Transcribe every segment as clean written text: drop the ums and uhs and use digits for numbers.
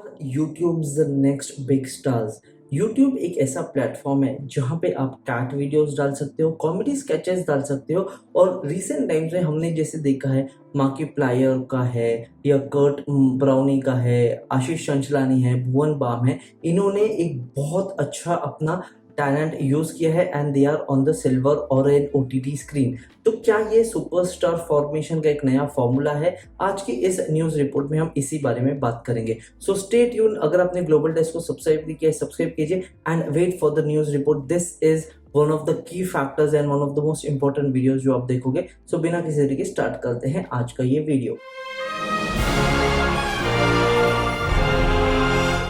Are YouTubes the next big stars. YouTube एक ऐसा platform है जहाँ पे आप कैट वीडियोस डाल सकते हो, कॉमेडी स्केचेस डाल सकते हो। और रिसेंट टाइम्स में हमने जैसे देखा है मार्किप्लायर का है या कर्ट ब्राउनी का है, आशीष चंचलानी है, भुवन बाम है। इन्होंने एक बहुत अच्छा अपना टैलेंट यूज किया है and they are on the silver और एन ओटीटी स्क्रीन। तो क्या ये सुपरस्टार फॉर्मेशन का एक नया फॉर्मूला है? आज की इस न्यूज रिपोर्ट में हम इसी बारे में बात करेंगे। So stay tune. अगर आपने ग्लोबल डेस्क को सब्सक्राइब नहीं किया है, सब्सक्राइब कीजिए and wait for the news report. This is one of the key factors and one of the most important videos जो आप देखोगे। सो बिना किसी देरी के स्टार्ट करते हैं आज का ये वीडियो।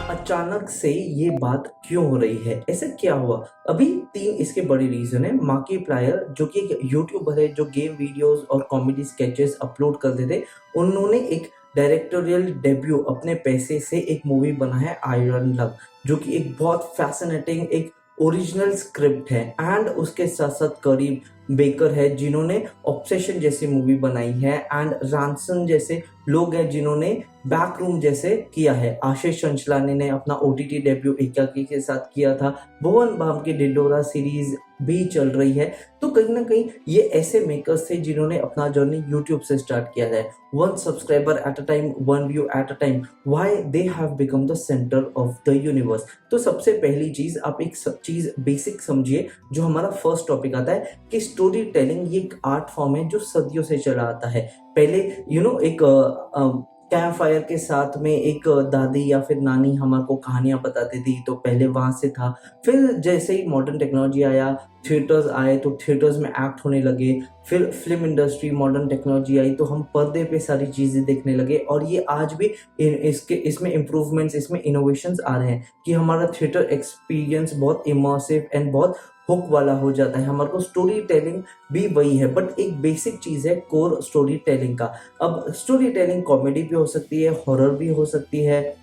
अचानक से ये बात क्यों हो रही है, ऐसा क्या हुआ? अभी तीन इसके बड़े रीजन है। मार्किप्लायर जो कि एक यूट्यूबर है जो गेम वीडियोस और कॉमेडी स्केचेस अपलोड करते थे, उन्होंने एक डायरेक्टोरियल डेब्यू अपने पैसे से एक मूवी बना है आयरन लव, जो कि एक बहुत फैसिनेटिंग एक ओरिजिनल स्क्रिप्ट है। एंड उसके साथ साथ करीब बेकर है जिन्होंने ऑब्सेशन जैसी मूवी बनाई है एंड रैंसन जैसे लोग हैं जिन्होंने बैकरूम जैसे किया है। आशीष चंचलानी ने अपना ओटीटी डेब्यू एकाकी के साथ किया था। भुवन बाम की डिडोरा सीरीज भी चल रही है। तो कहीं ना कहीं ये ऐसे मेकर्स थे जिन्होंने अपना जर्नी यूट्यूब से स्टार्ट किया है। 1 subscriber at a time, 1 view at a time, why they have become the centre of the universe. तो सबसे पहली चीज आप एक चीज बेसिक समझिए, जो हमारा फर्स्ट टॉपिक आता है कि स्टोरी टेलिंग ये एक आर्ट फॉर्म है जो सदियों से चला आता है। पहले एक कैंप फायर के साथ में एक दादी या फिर नानी हमको कहानियां बताती थी, तो पहले वहां से था। फिर जैसे ही मॉडर्न टेक्नोलॉजी आया, थिएटर्स आए, तो थिएटर्स में एक्ट होने लगे। फिर फिल्म इंडस्ट्री, मॉडर्न टेक्नोलॉजी आई तो हम पर्दे पे सारी चीजें देखने लगे। और ये आज भी इसमें इम्प्रूवमेंट्स, इसमें इनोवेशंस आ रहे हैं कि हमारा थिएटर एक्सपीरियंस बहुत इमर्सिव एंड बहुत हुक वाला हो जाता है। हमारे को स्टोरी टेलिंग भी वही है, बट एक बेसिक चीज है कोर स्टोरी टेलिंग का। अब स्टोरी टेलिंग कॉमेडी भी हो सकती है, हॉरर भी हो सकती है,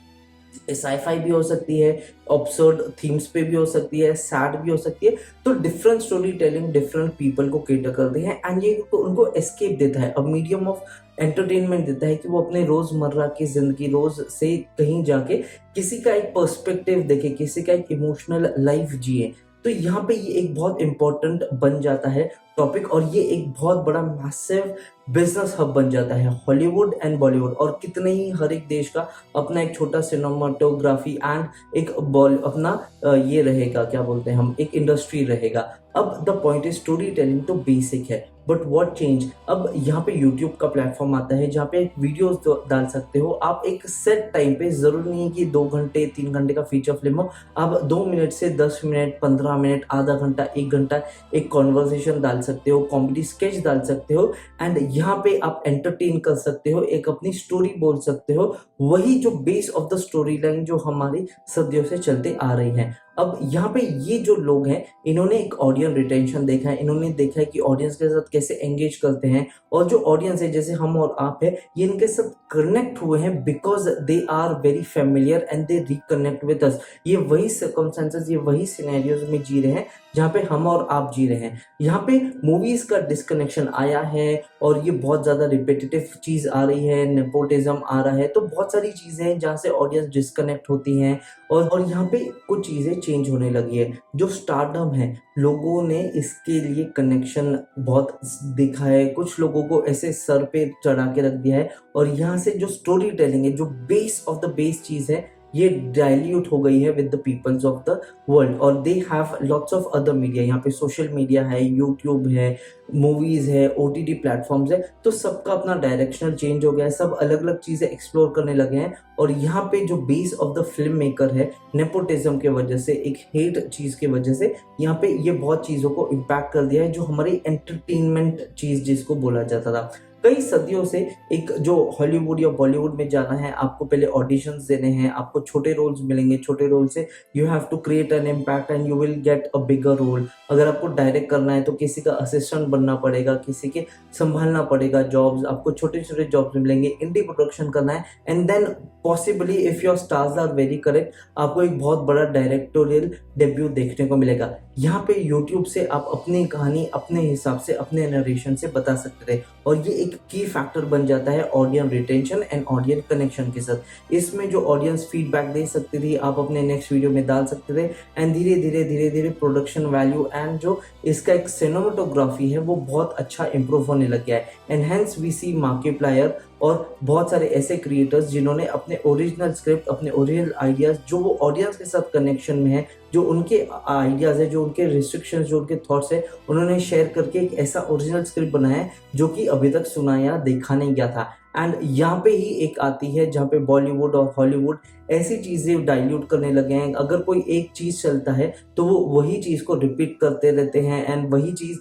साईफाई भी हो सकती है, ऑब्सर्ड थीम्स पे भी हो सकती है, सैड भी हो सकती है। तो different story telling different people को केटर करते हैं एंड ये तो उनको एस्केप देता है, अब मीडियम ऑफ एंटरटेनमेंट देता है कि वो अपने रोजमर्रा की जिंदगी रोज से कहीं जाके किसी का एक पर्सपेक्टिव देखे, किसी का एक इमोशनल लाइफ जिए। तो यहाँ पे ये एक बहुत इंपॉर्टेंट बन जाता है टॉपिक और ये एक बहुत बड़ा मैसिव बिजनेस हब बन जाता है। हॉलीवुड एंड बॉलीवुड और कितने ही हर एक देश का अपना एक छोटा सिनेमाटोग्राफी एंड एक अपना ये रहेगा, क्या बोलते हैं हम, एक इंडस्ट्री रहेगा। अब the point is story telling तो बेसिक है, बट व्हाट चेंज? अब यहाँ पे यूट्यूब का प्लेटफॉर्म आता है जहाँ पे वीडियोस डाल सकते हो आप एक सेट टाइम पे। जरूरी नहीं है कि 2 घंटे 3 घंटे का फीचर फिल्म हो। आप 2 मिनट से 10 मिनट, 15 मिनट, आधा घंटा, 1 घंटा एक कॉन्वर्सेशन डाल सकते हो, कॉमेडी स्केच डाल सकते हो एंड यहाँ पे आप एंटरटेन कर सकते हो, एक अपनी स्टोरी बोल सकते हो, वही जो base of the story line जो हमारी सदियों से चलते आ रही है। अब यहाँ पे ये जो लोग हैं इन्होंने एक ऑडियंस रिटेंशन देखा है, इन्होंने देखा है कि ऑडियंस के साथ कैसे एंगेज करते हैं। और जो ऑडियंस है जैसे हम और आप है, ये इनके साथ कनेक्ट हुए हैं because they are very familiar and they reconnect with us. ये वही सर्कमस्टेंसेस, ये वही सिनेरियोज में जी रहे हैं जहाँ पे हम और आप जी रहे हैं। यहाँ पे मूवीज का डिस्कनेक्शन आया है और ये बहुत ज्यादा रिपीटेटिव चीज आ रही है, नेपोटिज्म आ रहा है, तो बहुत सारी चीजें हैं जहाँ से ऑडियंस डिस्कनेक्ट होती हैं। और यहाँ पे कुछ चीजें चेंज होने लगी है। जो स्टारडम है, लोगों ने इसके लिए कनेक्शन बहुत देखा है, कुछ लोगों को ऐसे सर पे चढ़ा के रख दिया है। और यहाँ से जो स्टोरी टेलिंग है, जो बेस ऑफ द बेस चीज है, ये डाइल्यूट हो गई है with the peoples of the world. और they have lots of other media. यहाँ पे सोशल मीडिया है, यूट्यूब है, मूवीज है, ओटीटी प्लेटफॉर्म्स है, तो सबका अपना डायरेक्शनल चेंज हो गया है, सब अलग अलग चीजें एक्सप्लोर करने लगे हैं। और यहाँ पे जो base of the film maker है, नेपोटिज्म के वजह से, एक हेट चीज की वजह से, यहाँ पे ये बहुत चीजों को इम्पैक्ट कर दिया है, जो हमारी एंटरटेनमेंट चीज जिसको बोला जाता था। कई सदियों से एक जो हॉलीवुड या बॉलीवुड में जाना है, आपको पहले ऑडिशंस देने हैं, आपको छोटे रोल्स मिलेंगे, छोटे रोल से you have to create an impact and you will get a bigger role. अगर आपको डायरेक्ट करना है तो किसी का असिस्टेंट बनना पड़ेगा, किसी के संभालना पड़ेगा जॉब्स, आपको छोटे छोटे जॉब्स मिलेंगे। इंडी प्रोडक्शन करना है and then possibly if your stars are very correct, आपको एक बहुत बड़ा डायरेक्टोरियल डेब्यू देखने को मिलेगा। यहाँ पे यूट्यूब से आप अपनी कहानी अपने हिसाब से, अपने नरेशन से बता सकते थे। और ये एक एक की फैक्टर बन जाता है audience retention and audience connection के साथ। इसमें जो ऑडियंस फीडबैक दे सकती थी, आप अपने नेक्स्ट वीडियो में डाल सकते थे, एंड धीरे धीरे प्रोडक्शन वैल्यू एंड जो इसका एक सिनेमेटोग्राफी है वो बहुत अच्छा इंप्रूव होने लग गया है। एंड हेंस वी सी मार्किप्लायर और बहुत सारे ऐसे क्रिएटर्स जिन्होंने अपने ओरिजिनल स्क्रिप्ट, अपने ओरिजिनल आइडियाज जो वो ऑडियंस के साथ कनेक्शन में है, जो उनके आइडियाज है, जो उनके रिस्ट्रिक्शंस, जो उनके थॉट्स है, उन्होंने शेयर करके एक ऐसा ओरिजिनल स्क्रिप्ट बनाया है जो कि अभी तक सुना या देखा नहीं गया था। एंड यहाँ पे ही एक आती है जहाँ पे बॉलीवुड और हॉलीवुड ऐसी चीजें डाइल्यूट करने लगे हैं। अगर कोई एक चीज चलता है तो वो वही चीज को रिपीट करते रहते हैं एंड वही चीज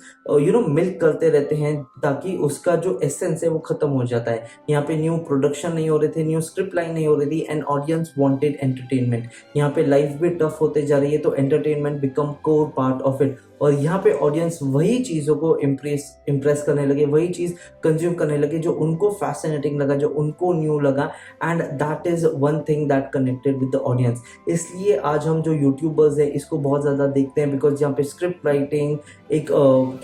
मिल्क करते रहते हैं, ताकि उसका जो एसेंस है वो खत्म हो जाता है। यहाँ पे न्यू प्रोडक्शन नहीं हो रहे थे, न्यू स्क्रिप्ट लाइन नहीं हो रही थी, एंड ऑडियंस वांटेड एंटरटेनमेंट। यहाँ पे लाइफ भी टफ होते जा रही है तो entertainment become core part of it. और यहाँ पे ऑडियंस वही चीज़ों को इम्प्रेस करने लगे, वही चीज़ कंज्यूम करने लगे जो उनको फैसिनेटिंग लगा, जो उनको न्यू लगा, and that is one thing that connected with the audience. इसलिए आज हम जो यूट्यूबर्स हैं इसको बहुत ज़्यादा देखते हैं, बिकॉज यहाँ पे स्क्रिप्ट राइटिंग, एक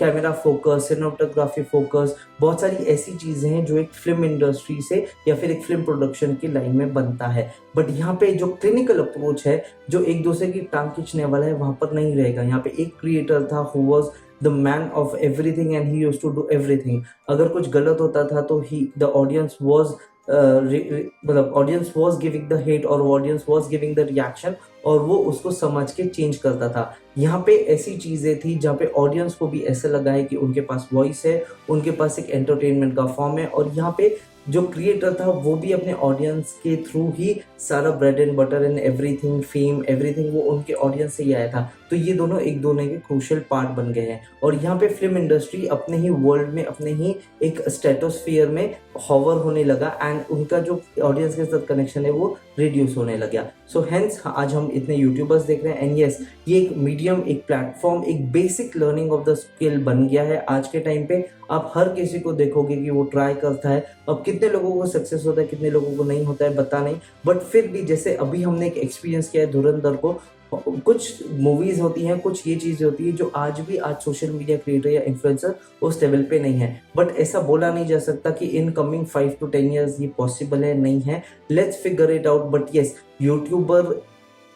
कैमरा फोकस, सिनेमेटोग्राफी फोकस, बहुत सारी ऐसी चीज़ें हैं जो एक फिल्म इंडस्ट्री से या फिर एक फिल्म प्रोडक्शन की लाइन में बनता है। बट यहाँ पे जो क्लिनिकल अप्रोच है, जो एक दूसरे की टांग खींचने वाला है, वहाँ पर नहीं रहेगा। यहाँ पे एक क्रिएटर था who was the man of everything and he used to do everything. अगर कुछ गलत होता था तो ही द ऑडियंस वाज मतलब audience was giving the hate और audience was giving the reaction, और वो उसको समझ के चेंज करता था। यहाँ पे ऐसी चीजें थी जहाँ पे ऑडियंस को भी ऐसा लगा है कि उनके पास वॉइस है, उनके पास एक एंटरटेनमेंट का फॉर्म है, और यहाँ पे जो क्रिएटर था वो भी अपने ऑडियंस के थ्रू ही सारा bread and butter and everything, fame, everything वो उनके ऑडियंस से ही आया था। तो ये दोनों एक दोनों के क्रूशियल पार्ट बन गए हैं। और यहाँ पे फिल्म इंडस्ट्री अपने ही वर्ल्ड में, अपने ही एक स्टेटोस्फियर में हॉवर होने लगा, एंड उनका जो ऑडियंस के साथ कनेक्शन है वो रिड्यूस होने लगा। सो हेंस आज हम इतने यूट्यूबर्स देख रहे हैं, एंड यस, ये एक मीडियम, एक प्लेटफॉर्म, एक basic learning of the skill बन गया है आज के टाइम पे। आप हर किसी को देखोगे कि वो ट्राई करता है। अब कितने लोगों को सक्सेस होता है, कितने लोगों को नहीं होता है पता नहीं, बट फिर भी जैसे अभी हमने एक एक्सपीरियंस किया है धुरंधर को, कुछ मूवीज होती हैं, कुछ ये चीजें होती है जो आज भी आज सोशल मीडिया क्रिएटर या इन्फ्लुएंसर उस लेवल पे नहीं है। बट ऐसा बोला नहीं जा सकता कि इन कमिंग 5 to 10 years ये पॉसिबल है, नहीं है। Let's figure it out. But yes, YouTuber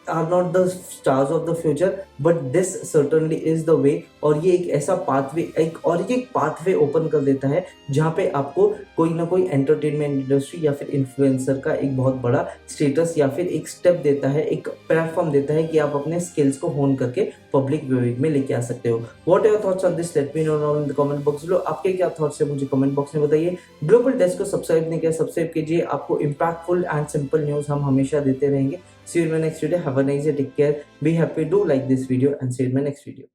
are not the stars of the future, but this certainly is the way। और ये एक ऐसा पाथवे, एक पाथवे ओपन कर देता है जहाँ पे आपको कोई ना कोई एंटरटेनमेंट इंडस्ट्री या फिर इन्फ्लुएंसर का एक बहुत बड़ा स्टेटस या फिर एक स्टेप देता है, एक प्लेटफॉर्म देता है कि आप अपने स्किल्स को होन करके पब्लिक व्यूइंग में लेके आ सकते हो। What are your thoughts on this? Let me know in the comment box below. आपके क्या थॉट्स है मुझे कमेंट बॉक्स में बताइए। ग्लोबल डेस्क को सब्सक्राइब नहीं किया, सब्सक्राइब कीजिए। आपको इंपैक्टफुल एंड सिंपल न्यूज हम हमेशा देते रहेंगे। See you in my next video. Have a nice day. Take care. Be happy. Do like this video and see you in my next video.